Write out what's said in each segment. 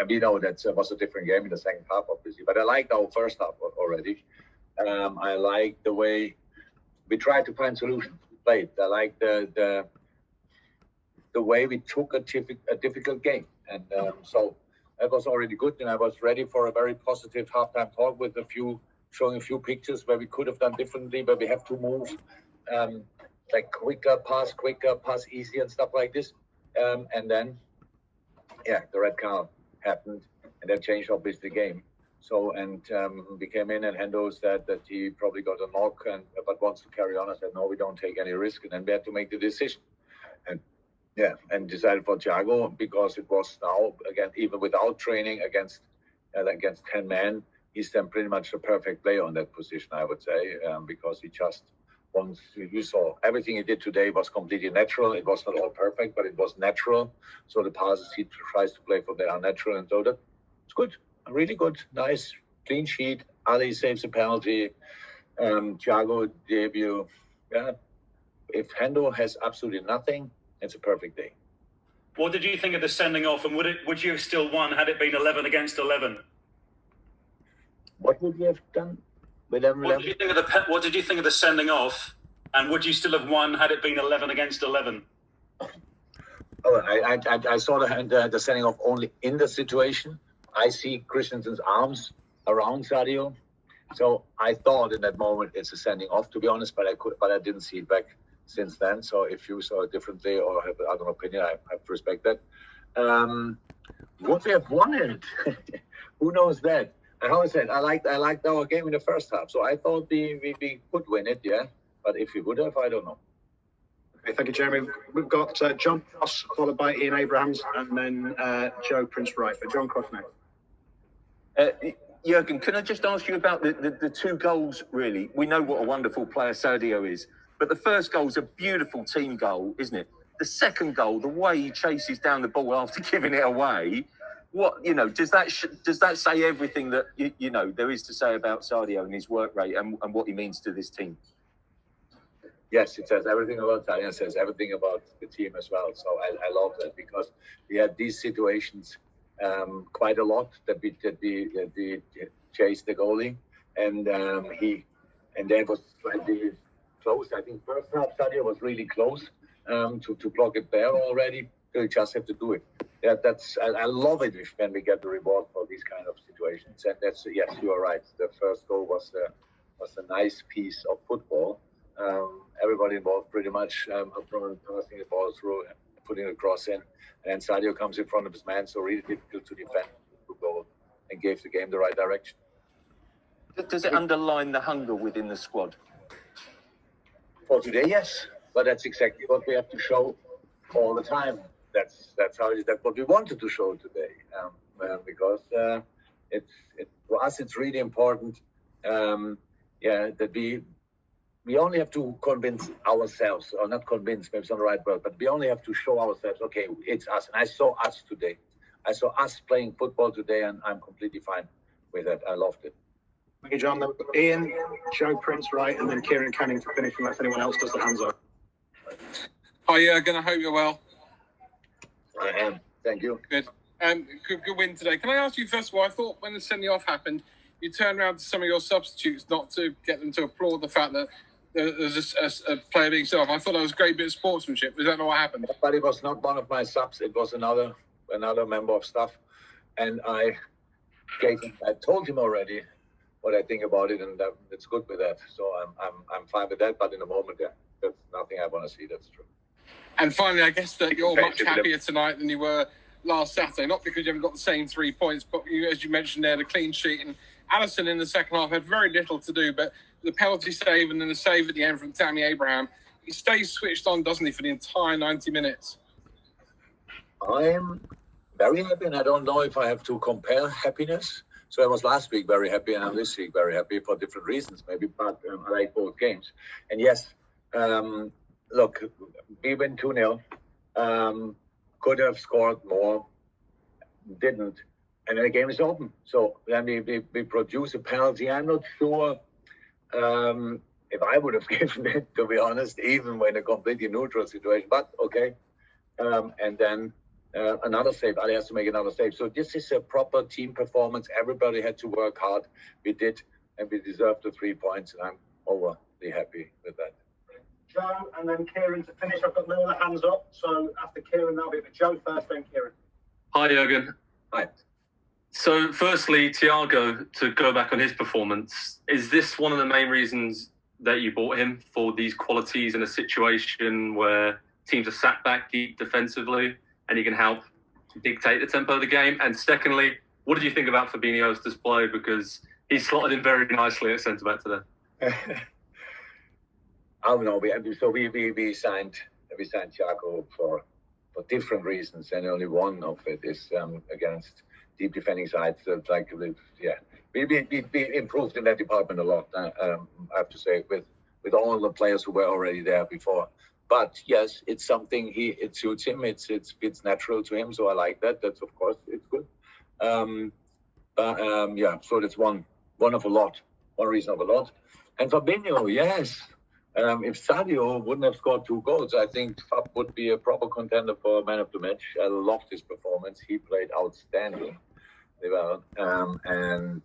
we know that was a different game in the second half, obviously. But I liked our first half already. I like the way we tried to find solutions. Played. I like the way we took a difficult game, and so that was already good. And I was ready for a very positive halftime talk with showing a few pictures where we could have done differently, where we have to move like quicker, pass easy and stuff like this. And then, the red card happened, and that changed obviously the game. So, and we came in, and Hendo said that he probably got a knock, but wants to carry on. I said, no, we don't take any risk. And then we had to make the decision. And decided for Thiago, because it was now, again, even without training against 10 men, he's then pretty much a perfect player on that position, I would say, because he just wants, you saw everything he did today was completely natural. It was not all perfect, but it was natural. So the passes he tries to play for, they are natural. And so that it's good, really good, nice, clean sheet. Ali saves a penalty. Thiago debut. Yeah. If Hendo has absolutely nothing, it's a perfect day. What did you think of the sending off, and would you have still won had it been 11 against 11? What would we have done? What did you think of the sending off, and would you still have won had it been 11 against 11? Oh, I saw the sending off only in the situation. I see Christensen's arms around Sadio, so I thought in that moment it's a sending off, to be honest. But I didn't see it back since then. So if you saw it differently or have another opinion, I have to respect that. Would we have won it? Who knows that? And how I said, I liked our game in the first half. So I thought we could win it, yeah. But if we would have, I don't know. Okay, thank you, Jeremy. We've got John Cross, followed by Ian Abrahams, and then Joe Prince-Wright. But John Cross next. Jurgen, can I just ask you about the two goals, really? We know what a wonderful player Sadio is. But the first goal is a beautiful team goal, isn't it? The second goal, the way he chases down the ball after giving it away, does that say everything that there is to say about Sadio and his work rate and what he means to this team? Yes, it says everything about Sadio. It says everything about the team as well. So I love that, because we had these situations quite a lot that we chased the goalie, and that was slightly close. I think first half Sadio was really close to block it there already. You just have to do it. Yeah, I love it when we get the reward for these kind of situations. And that's, yes, you are right. The first goal was a nice piece of football. Everybody involved pretty much from passing the ball through, putting a cross in, and Sadio comes in front of his man, so really difficult to defend the goal, and gave the game the right direction. Does it underline the hunger within the squad? For today, yes, but that's exactly what we have to show all the time. That's how it is. That's what we wanted to show today, because for us it's really important. That we only have to convince ourselves, or not convince, maybe it's not the right word, but we only have to show ourselves. Okay, it's us, and I saw us today. I saw us playing football today, and I'm completely fine with that. I loved it. Thank you, John. Ian, Joe Prince-Wright, and then Kieran Canning to finish, unless anyone else does the hands up. Hi, Jurgen. I hope you're well. I am. Thank you. Good. Good win today. Can I ask you, first of all, I thought when the sending off happened, you turned around to some of your substitutes not to get them to applaud the fact that there's a player being sent off. I thought that was a great bit of sportsmanship. Is that not what happened? But it was not one of my subs. It was another member of staff. And I told him already what I think about it, and it's good with that. So I'm fine with that. But in the moment, that's nothing I want to see. That's true. And finally, I guess that you're much happier tonight than you were last Saturday. Not because you haven't got the same 3 points, but as you mentioned there, the clean sheet. And Alisson in the second half had very little to do, but the penalty save and then the save at the end from Tammy Abraham, he stays switched on, doesn't he, for the entire 90 minutes? I'm very happy, and I don't know if I have to compare happiness. So I was last week very happy, and I'm this week very happy for different reasons, maybe, but I like both games. And yes, look, we went 2-0, could have scored more, didn't, and then the game is open. So then we produce a penalty. I'm not sure if I would have given it, to be honest, even when a completely neutral situation, but okay. And then another save. Ali has to make another save. So this is a proper team performance. Everybody had to work hard. We did, and we deserved the 3 points. And I'm overly happy with that. Joe, and then Kieran to finish. I've got no other hands up. So after Kieran, that'll be for Joe first, then Kieran. Hi, Jurgen. Hi. So, firstly, Thiago, to go back on his performance, is this one of the main reasons that you bought him, for these qualities in a situation where teams are sat back deep defensively and he can help dictate the tempo of the game? And secondly, what did you think about Fabinho's display? Because he slotted in very nicely at centre-back today. I don't know. We signed Thiago for different reasons, and only one of it is against deep defending sides. That's like, we improved in that department a lot. I have to say, with all the players who were already there before. But yes, it's something it suits him. It's natural to him. So I like that. That's, of course, it's good. So that's one of a lot. One reason of a lot. And Fabinho, yes. If Sadio wouldn't have scored 2 goals, I think Fab would be a proper contender for man of the match. I loved his performance. He played outstanding. And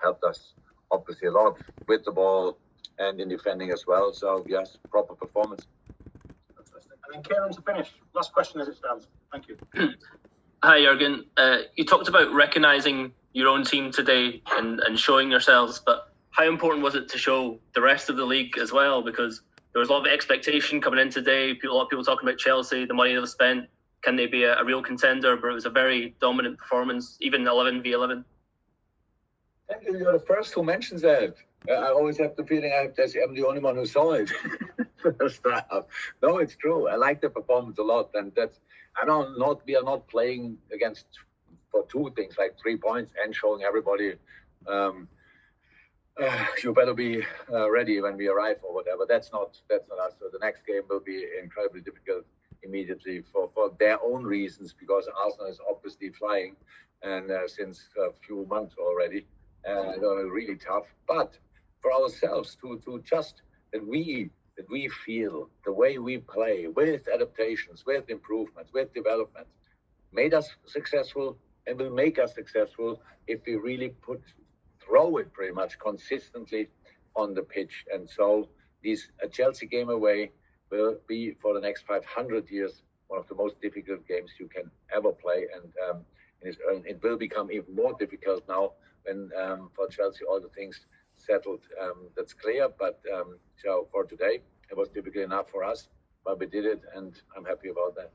helped us obviously a lot with the ball and in defending as well. So yes, proper performance. Fantastic. And then Kieran to finish. Last question as it stands. Thank you. Hi, Jurgen. You talked about recognising your own team today and showing yourselves, but how important was it to show the rest of the league as well? Because there was a lot of expectation coming in today. A lot of people talking about Chelsea, the money they've spent. Can they be a real contender? But it was a very dominant performance, even 11v11. Thank you. You're the first who mentions that. I always have the feeling I'm the only one who saw it. No, it's true. I like the performance a lot, and we are not playing against for 2 things like 3 points and showing everybody. You better be ready when we arrive or whatever. That's not us. So the next game will be incredibly difficult immediately for their own reasons, because Arsenal is obviously flying and since a few months already, really tough. But for ourselves to just that we feel the way we play with adaptations, with improvements, with development, made us successful and will make us successful if we really throw it pretty much consistently on the pitch. And so a Chelsea game away will be for the next 500 years one of the most difficult games you can ever play, and it will become even more difficult now when for Chelsea all the things settled. That's clear, but so for today it was difficult enough for us, but we did it, and I'm happy about that.